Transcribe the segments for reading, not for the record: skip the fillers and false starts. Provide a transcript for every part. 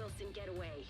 Wilson get away.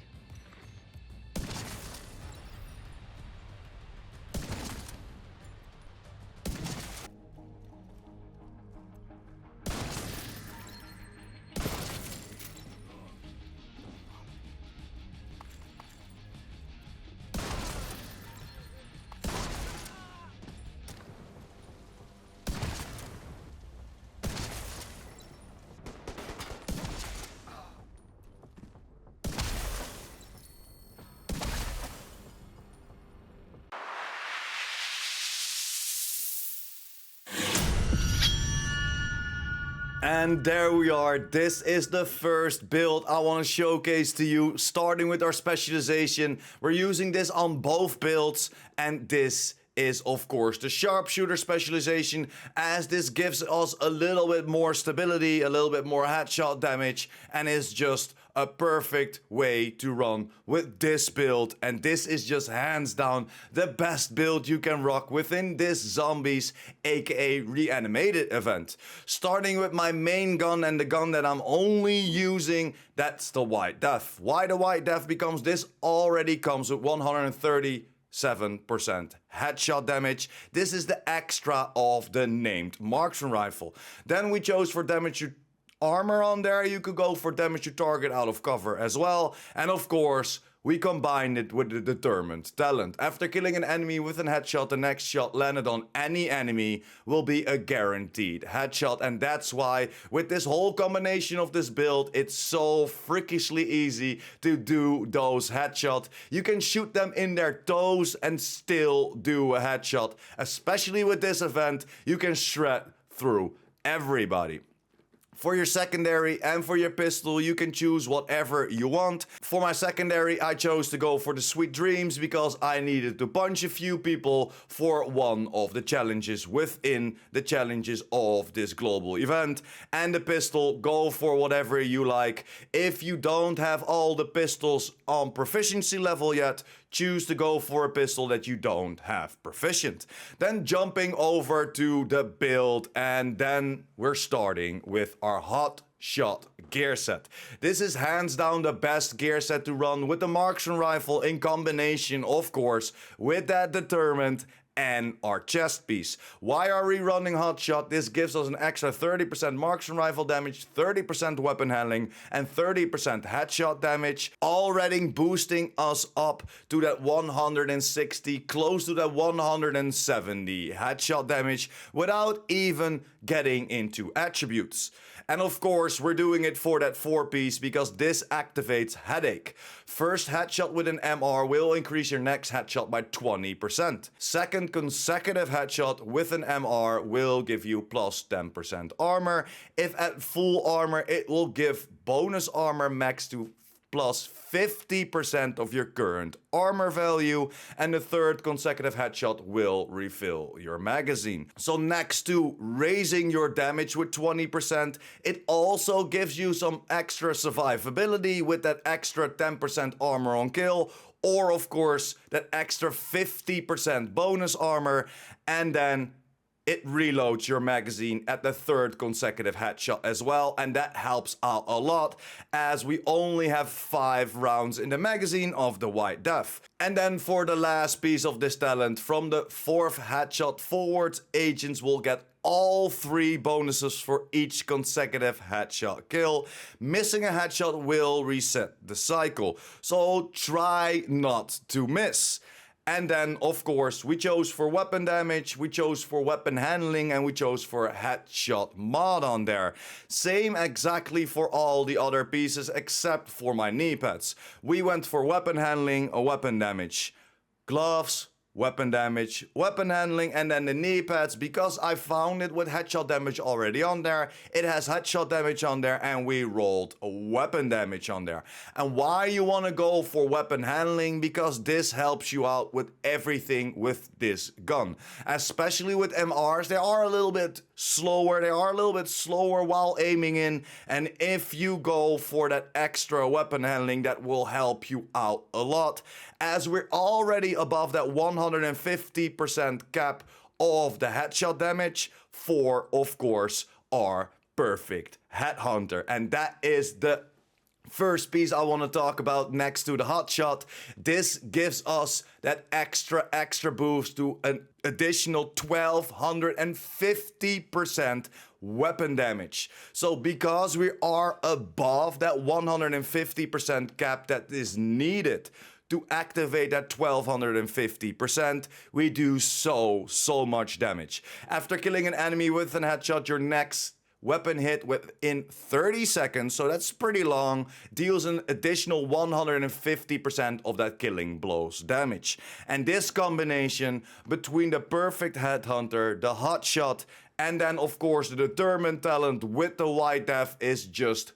And there we are. This is the first build I want to showcase to you, starting with our specialization. We're using this on both builds, and this is of course the sharpshooter specialization, as this gives us a little bit more stability, a little bit more headshot damage, and is just a perfect way to run with this build. And this is just hands down the best build you can rock within this zombies aka reanimated event. Starting with my main gun and the gun that I'm only using, that's the White Death. Why the White Death? Because this already comes with 137% headshot damage. This is the extra of the named marksman rifle. Then we chose for damage to armor on there. You could go for damage to target out of cover as well. And of course, we combined it with the determined talent. After killing an enemy with a headshot, the next shot landed on any enemy will be a guaranteed headshot. And that's why with this whole combination of this build, it's so freakishly easy to do those headshots. You can shoot them in their toes and still do a headshot. Especially with this event, you can shred through everybody. For your secondary and for your pistol, you can choose whatever you want. For my secondary, I chose to go for the Sweet Dreams because I needed to punch a few people for one of the challenges within the challenges of this global event. And the pistol, go for whatever you like. If you don't have all the pistols on proficiency level yet, choose to go for a pistol that you don't have proficient. Then jumping over to the build, and then we're starting with our hot shot gear set. This is hands down the best gear set to run with the marksman rifle in combination, of course, with that determined and our chest piece. Why are we running hot shot? This gives us an extra 30% marksman rifle damage, 30% weapon handling, and 30% headshot damage, already boosting us up to that 160, close to that 170 headshot damage without even getting into attributes. And of course, we're doing it for that 4-piece because this activates Headache. First headshot with an MR will increase your next headshot by 20%. Second consecutive headshot with an MR will give you plus 10% armor. If at full armor, it will give bonus armor max to plus 50% of your current armor value, and the third consecutive headshot will refill your magazine. So next to raising your damage with 20%, it also gives you some extra survivability with that extra 10% armor on kill, or of course that extra 50% bonus armor, and then it reloads your magazine at the third consecutive headshot as well, and that helps out a lot as we only have 5 rounds in the magazine of the White Death. And then for the last piece of this talent, from the 4th headshot forwards, agents will get all 3 bonuses for each consecutive headshot kill. Missing a headshot will reset the cycle, so try not to miss. And then, of course, we chose for weapon damage, we chose for weapon handling, and we chose for a headshot mod on there. Same exactly for all the other pieces except for my knee pads. We went for weapon handling, a weapon damage, gloves, weapon damage, weapon handling, and then the knee pads, because I found it with headshot damage already on there. It has headshot damage on there, and we rolled a weapon damage on there. And why you want to go for weapon handling? Because this helps you out with everything with this gun. Especially with MRs, they are a little bit slower. They are a little bit slower while aiming in, and if you go for that extra weapon handling, that will help you out a lot, as we're already above that 150% cap of the headshot damage for, of course, our perfect headhunter. And that is the First piece I want to talk about next to the hot shot. This gives us that extra boost to an additional 1250% weapon damage. So because we are above that 150% cap that is needed to activate that 1250%, we do so much damage. After killing an enemy with an headshot, your next weapon hit within 30 seconds, so that's pretty long, deals an additional 150% of that killing blow's damage. And this combination between the perfect headhunter, the hot shot, and then of course the determined talent with the white def is just,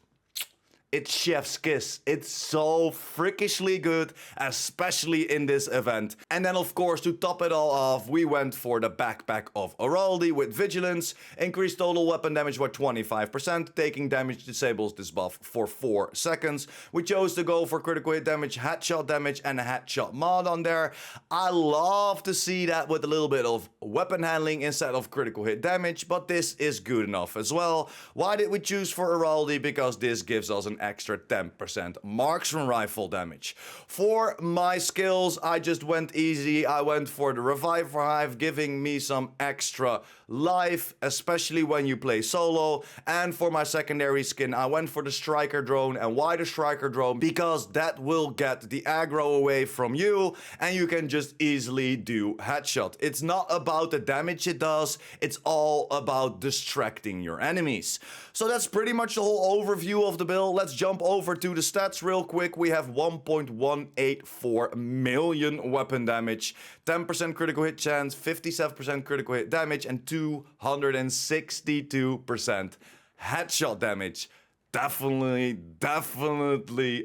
it's chef's kiss. It's so freakishly good, especially in this event. And then of course, to top it all off, we went for the backpack of Araldi with Vigilance. Increased total weapon damage by 25%. Taking damage disables this buff for 4 seconds. We chose to go for critical hit damage, headshot damage, and a headshot mod on there. I love to see that with a little bit of weapon handling instead of critical hit damage, but this is good enough as well. Why did we choose for Araldi? Because this gives us an extra 10% marksman rifle damage. For my skills, I just went easy. I went for the Revive Hive, giving me some extra life, especially when you play solo. And for my secondary skin, I went for the Striker Drone. And why the Striker Drone? Because that will get the aggro away from you and you can just easily do headshot. It's not about the damage it does, it's all about distracting your enemies. So that's pretty much the whole overview of the build. Let's jump over to the stats real quick. We have 1.184 million weapon damage, 10% critical hit chance, 57% critical hit damage, and 262% headshot damage. Definitely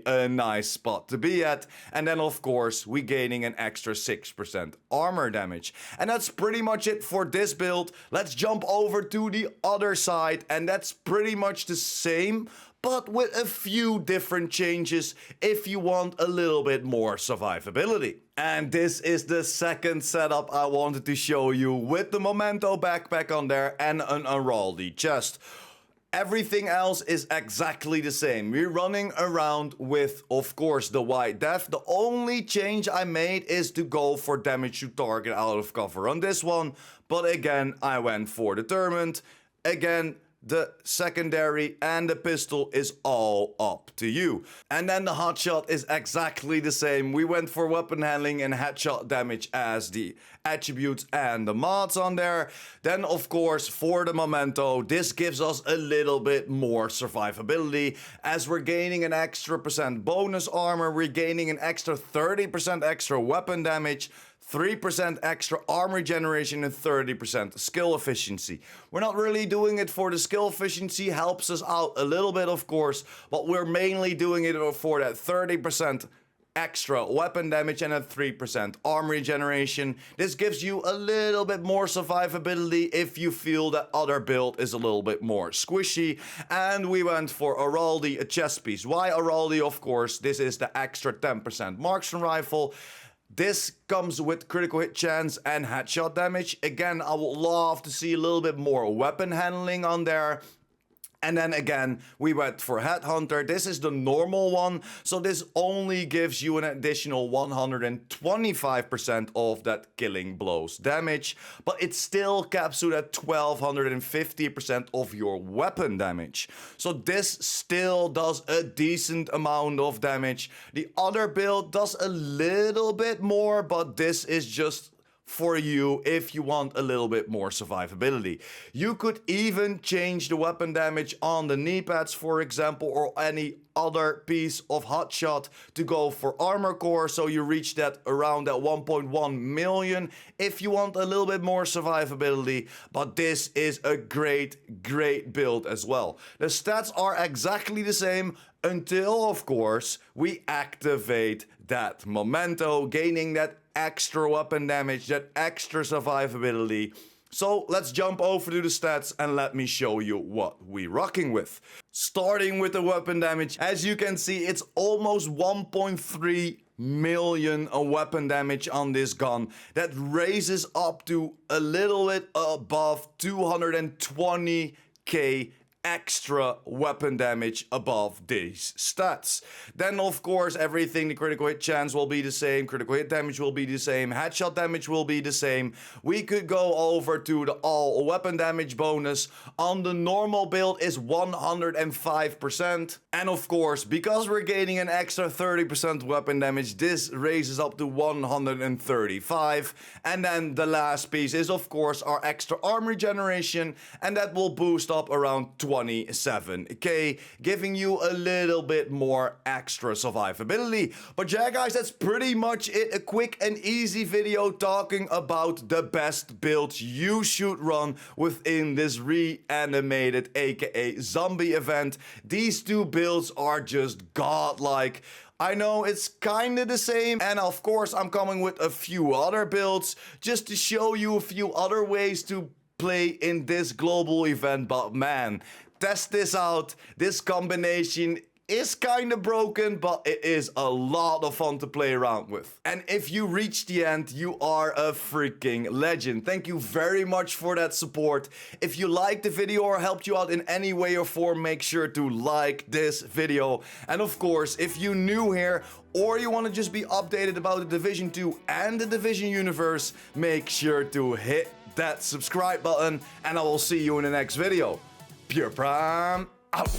a nice spot to be at. And then of course, we gaining an extra 6% armor damage. And that's pretty much it for this build. Let's jump over to the other side, and that's pretty much the same, but with a few different changes if you want a little bit more survivability. And this is the second setup I wanted to show you, with the Memento backpack on there and an Araldi chest. Everything else is exactly the same. We're running around with, of course, the white def. The only change I made is to go for damage to target out of cover on this one. But again, I went for determined. Again, the secondary and the pistol is all up to you. And then the hotshot is exactly the same. We went for weapon handling and headshot damage as the attributes and the mods on there. Then of course for the Memento, this gives us a little bit more survivability as we're gaining an extra % bonus armor, we're gaining an extra 30% extra weapon damage, 3% extra armor generation, and 30% skill efficiency. We're not really doing it for the skill efficiency, helps us out a little bit of course, but we're mainly doing it for that 30% extra weapon damage and a 3% armor generation. This gives you a little bit more survivability if you feel that other build is a little bit more squishy. And we went for Araldi, a chest piece. Why Araldi? Of course, this is the extra 10% marksman rifle. This comes with critical hit chance and headshot damage. Again, I would love to see a little bit more weapon handling on there. And then again, we went for Headhunter. This is the normal one, so this only gives you an additional 125% of that killing blows damage, but it still caps you at 1250% of your weapon damage. So this still does a decent amount of damage. The other build does a little bit more, but this is just for you if you want a little bit more survivability. You could even change the weapon damage on the knee pads, for example, or any other piece of hotshot to go for armor core, so you reach that around that 1.1 million if you want a little bit more survivability. But this is a great build as well. The stats are exactly the same until, of course, we activate that Memento, gaining that extra weapon damage, that extra survivability. So let's jump over to the stats and let me show you what we're rocking with. Starting with the weapon damage, as you can see, it's almost 1.3 million weapon damage on this gun. That raises up to a little bit above 220k extra weapon damage above these stats. Then of course everything, the critical hit chance will be the same, critical hit damage will be the same, headshot damage will be the same. We could go over to the all weapon damage bonus. On the normal build is 105%. And of course, because we're gaining an extra 30% weapon damage, this raises up to 135. And then the last piece is of course our extra arm regeneration, and that will boost up around 27k, giving you a little bit more extra survivability. But yeah guys, that's pretty much it. A quick and easy video talking about the best builds you should run within this reanimated aka zombie event. These two builds are just godlike. I know it's kinda the same, and of course I'm coming with a few other builds just to show you a few other ways to play in this global event, but man, test this out. This combination is kinda broken, but it is a lot of fun to play around with. And if you reach the end, you are a freaking legend. Thank you very much for that support. If you liked the video or helped you out in any way or form, make sure to like this video. And of course, if you're new here or you want to just be updated about the Division 2 and the Division universe, make sure to hit that subscribe button, and I will see you in the next video. PurePrime out.